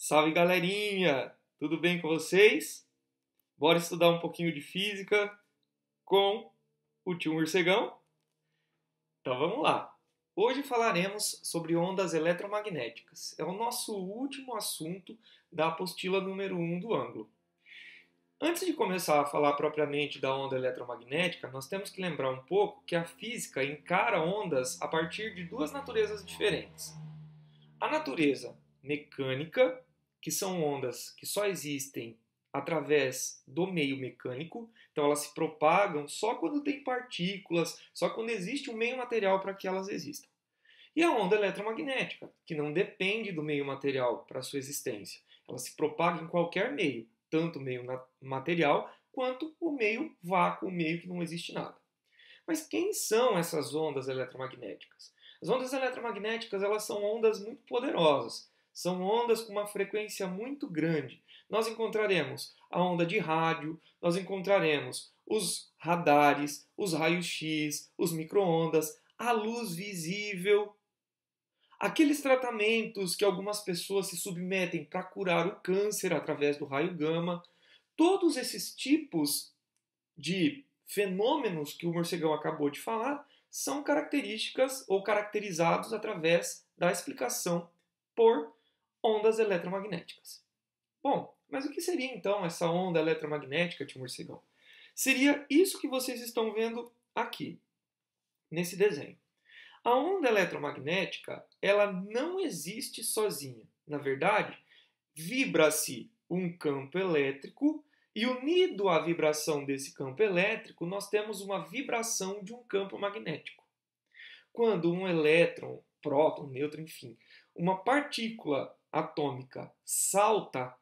Salve galerinha! Tudo bem com vocês? Bora estudar um pouquinho de física com o tio Morcegão? Então vamos lá! Hoje falaremos sobre ondas eletromagnéticas. É o nosso último assunto da apostila número 1 do ângulo. Antes de começar a falar propriamente da onda eletromagnética, nós temos que lembrar um pouco que a física encara ondas a partir de duas naturezas diferentes. A natureza mecânica, que são ondas que só existem através do meio mecânico, então elas se propagam só quando tem partículas, só quando existe um meio material para que elas existam. E a onda eletromagnética, que não depende do meio material para sua existência. Ela se propaga em qualquer meio, tanto o meio material quanto o meio vácuo, o meio que não existe nada. Mas quem são essas ondas eletromagnéticas? As ondas eletromagnéticas elas são ondas muito poderosas. São ondas com uma frequência muito grande. Nós encontraremos a onda de rádio, nós encontraremos os radares, os raios-x, os micro-ondas, a luz visível, aqueles tratamentos que algumas pessoas se submetem para curar o câncer através do raio gama. Todos esses tipos de fenômenos que o morcegão acabou de falar são características ou caracterizados através da explicação por ondas eletromagnéticas. Bom, mas o que seria então essa onda eletromagnética, tio morcegão? Seria isso que vocês estão vendo aqui, nesse desenho. A onda eletromagnética, ela não existe sozinha. Na verdade, vibra-se um campo elétrico e unido à vibração desse campo elétrico, nós temos uma vibração de um campo magnético. Quando um elétron, próton, nêutron, enfim, uma partícula atômica salta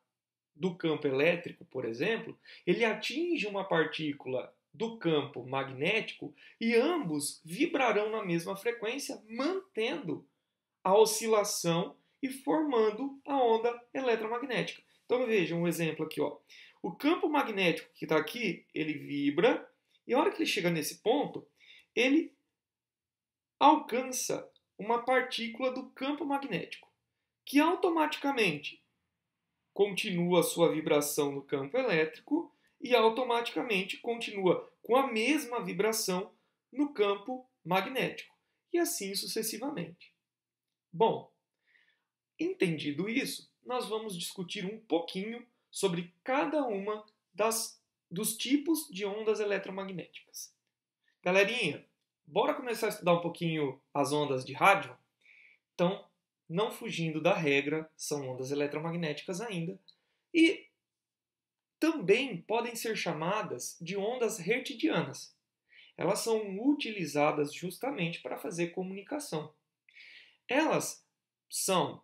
do campo elétrico, por exemplo, ele atinge uma partícula do campo magnético e ambos vibrarão na mesma frequência, mantendo a oscilação e formando a onda eletromagnética. Então veja um exemplo aqui, ó. O campo magnético que está aqui, ele vibra e a hora que ele chega nesse ponto, ele alcança uma partícula do campo magnético, que automaticamente continua a sua vibração no campo elétrico e automaticamente continua com a mesma vibração no campo magnético, e assim sucessivamente. Bom, entendido isso, nós vamos discutir um pouquinho sobre cada uma dos tipos de ondas eletromagnéticas. Galerinha, bora começar a estudar um pouquinho as ondas de rádio? Então, não fugindo da regra, são ondas eletromagnéticas ainda, e também podem ser chamadas de ondas hertzianas. Elas são utilizadas justamente para fazer comunicação. Elas são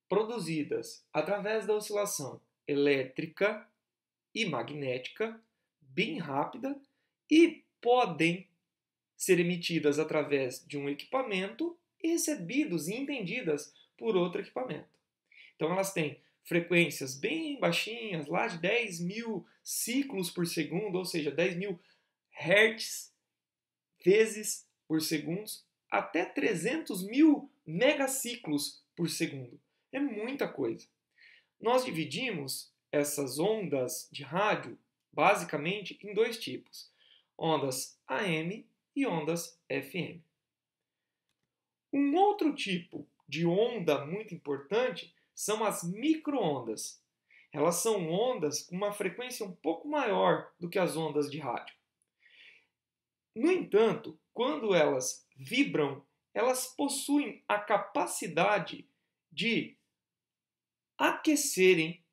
produzidas através da oscilação elétrica e magnética, bem rápida, e podem ser emitidas através de um equipamento e recebidos e entendidas por outro equipamento. Então elas têm frequências bem baixinhas, lá de 10.000 ciclos por segundo, ou seja, 10.000 hertz vezes por segundo, até 300.000 megaciclos por segundo. É muita coisa. Nós dividimos essas ondas de rádio basicamente em dois tipos: ondas AM e ondas FM. Um outro tipo de onda muito importante são as micro-ondas. Elas são ondas com uma frequência um pouco maior do que as ondas de rádio. No entanto, quando elas vibram, elas possuem a capacidade de aquecerem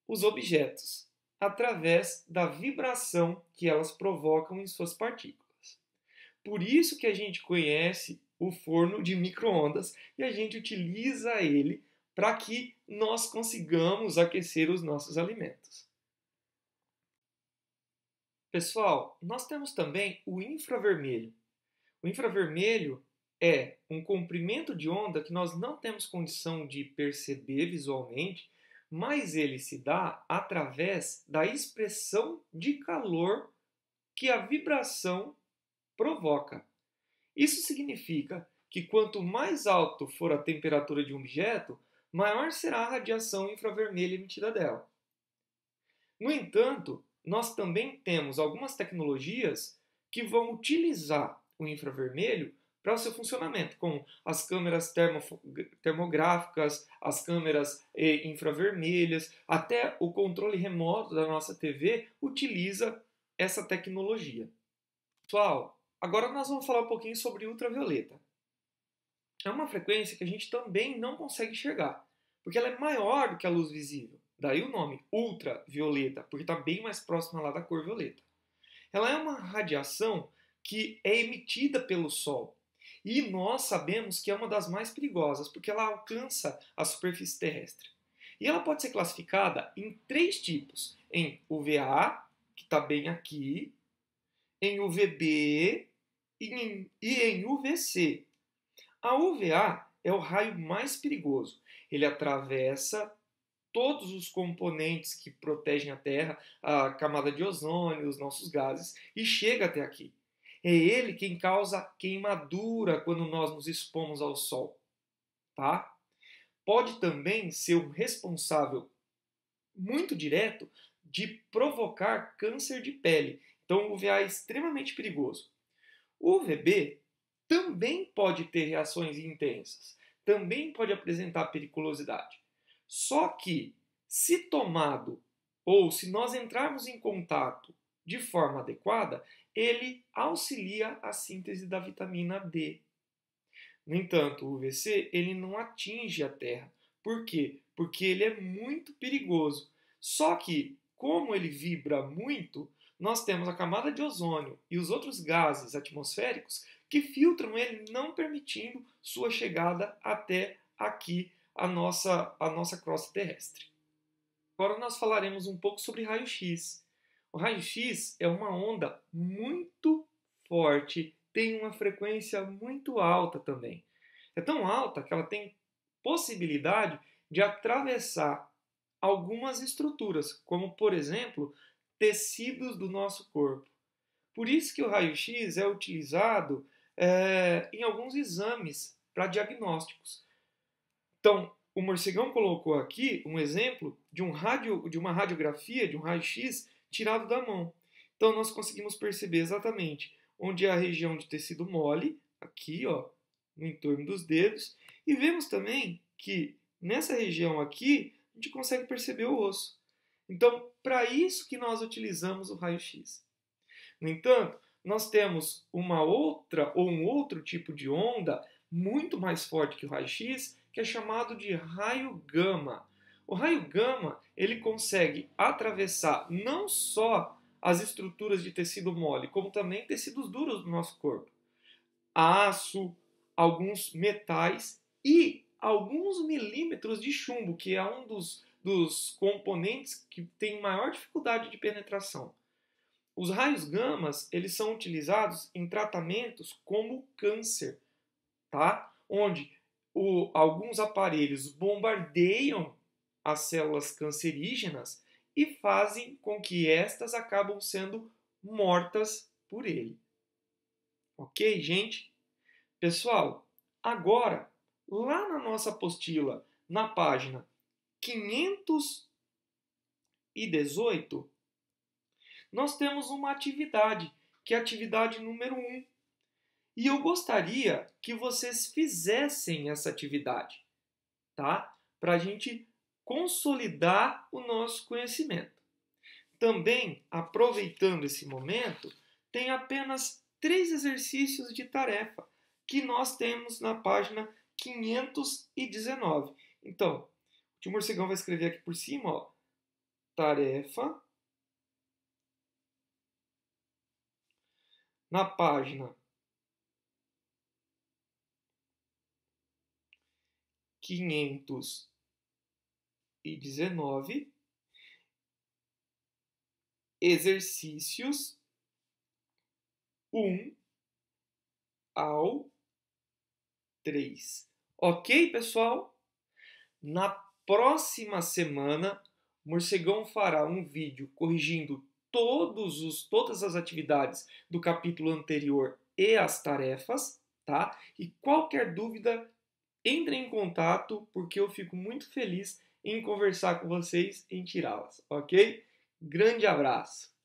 os objetos através da vibração que elas provocam em suas partículas. Por isso que a gente conhece o forno de micro-ondas e a gente utiliza ele para que nós consigamos aquecer os nossos alimentos. Pessoal, nós temos também o infravermelho. O infravermelho é um comprimento de onda que nós não temos condição de perceber visualmente, mas ele se dá através da expressão de calor que a vibração provoca. Isso significa que quanto mais alto for a temperatura de um objeto, maior será a radiação infravermelha emitida dela. No entanto, nós também temos algumas tecnologias que vão utilizar o infravermelho para o seu funcionamento, como as câmeras termográficas, as câmeras infravermelhas, até o controle remoto da nossa TV utiliza essa tecnologia. Pessoal, agora nós vamos falar um pouquinho sobre ultravioleta. É uma frequência que a gente também não consegue enxergar, porque ela é maior do que a luz visível. Daí o nome ultravioleta, porque está bem mais próxima lá da cor violeta. Ela é uma radiação que é emitida pelo Sol. E nós sabemos que é uma das mais perigosas, porque ela alcança a superfície terrestre. E ela pode ser classificada em 3 tipos: em UVA, que está bem aqui, em UVB e em UVC. A UVA é o raio mais perigoso. Ele atravessa todos os componentes que protegem a Terra, a camada de ozônio, os nossos gases, e chega até aqui. É ele quem causa queimadura quando nós nos expomos ao sol, tá? Pode também ser um responsável muito direto de provocar câncer de pele. Então o UVA é extremamente perigoso. O UVB também pode ter reações intensas, também pode apresentar periculosidade. Só que, se tomado ou se nós entrarmos em contato de forma adequada, ele auxilia a síntese da vitamina D. No entanto, o UVC ele não atinge a Terra. Por quê? Porque ele é muito perigoso. Só que, como ele vibra muito, nós temos a camada de ozônio e os outros gases atmosféricos que filtram ele, não permitindo sua chegada até aqui a nossa crosta terrestre. Agora nós falaremos um pouco sobre raio-x. O raio-x é uma onda muito forte, tem uma frequência muito alta também. É tão alta que ela tem possibilidade de atravessar algumas estruturas, como por exemplo, tecidos do nosso corpo. Por isso que o raio-x é utilizado em alguns exames para diagnósticos. Então, o Morcegão colocou aqui um exemplo de uma radiografia, de um raio-x tirado da mão. Então, nós conseguimos perceber exatamente onde é a região de tecido mole, aqui, ó, no entorno dos dedos, e vemos também que nessa região aqui a gente consegue perceber o osso. Então, para isso que nós utilizamos o raio-x. No entanto, nós temos uma outra ou um outro tipo de onda muito mais forte que o raio-x, que é chamado de raio gama. O raio gama, ele consegue atravessar não só as estruturas de tecido mole, como também tecidos duros do nosso corpo. Aço, alguns metais e alguns milímetros de chumbo, que é um dos componentes que tem maior dificuldade de penetração. Os raios gamas, eles são utilizados em tratamentos como câncer, tá? Onde alguns aparelhos bombardeiam as células cancerígenas e fazem com que estas acabam sendo mortas por ele. Ok, gente? Pessoal, agora, lá na nossa apostila, na página 518, nós temos uma atividade, que é a atividade número 1. E eu gostaria que vocês fizessem essa atividade, tá? Para a gente consolidar o nosso conhecimento. Também, aproveitando esse momento, tem apenas 3 exercícios de tarefa que nós temos na página 519. Então, o tio Morcegão vai escrever aqui por cima, ó, tarefa. Na página 519, exercícios 1 ao 3. Ok, pessoal? Na próxima semana, o Morcegão fará um vídeo corrigindo todas as atividades do capítulo anterior e as tarefas, tá? E qualquer dúvida, Entrem em contato porque eu fico muito feliz em conversar com vocês, em tirá-las, ok? Grande abraço!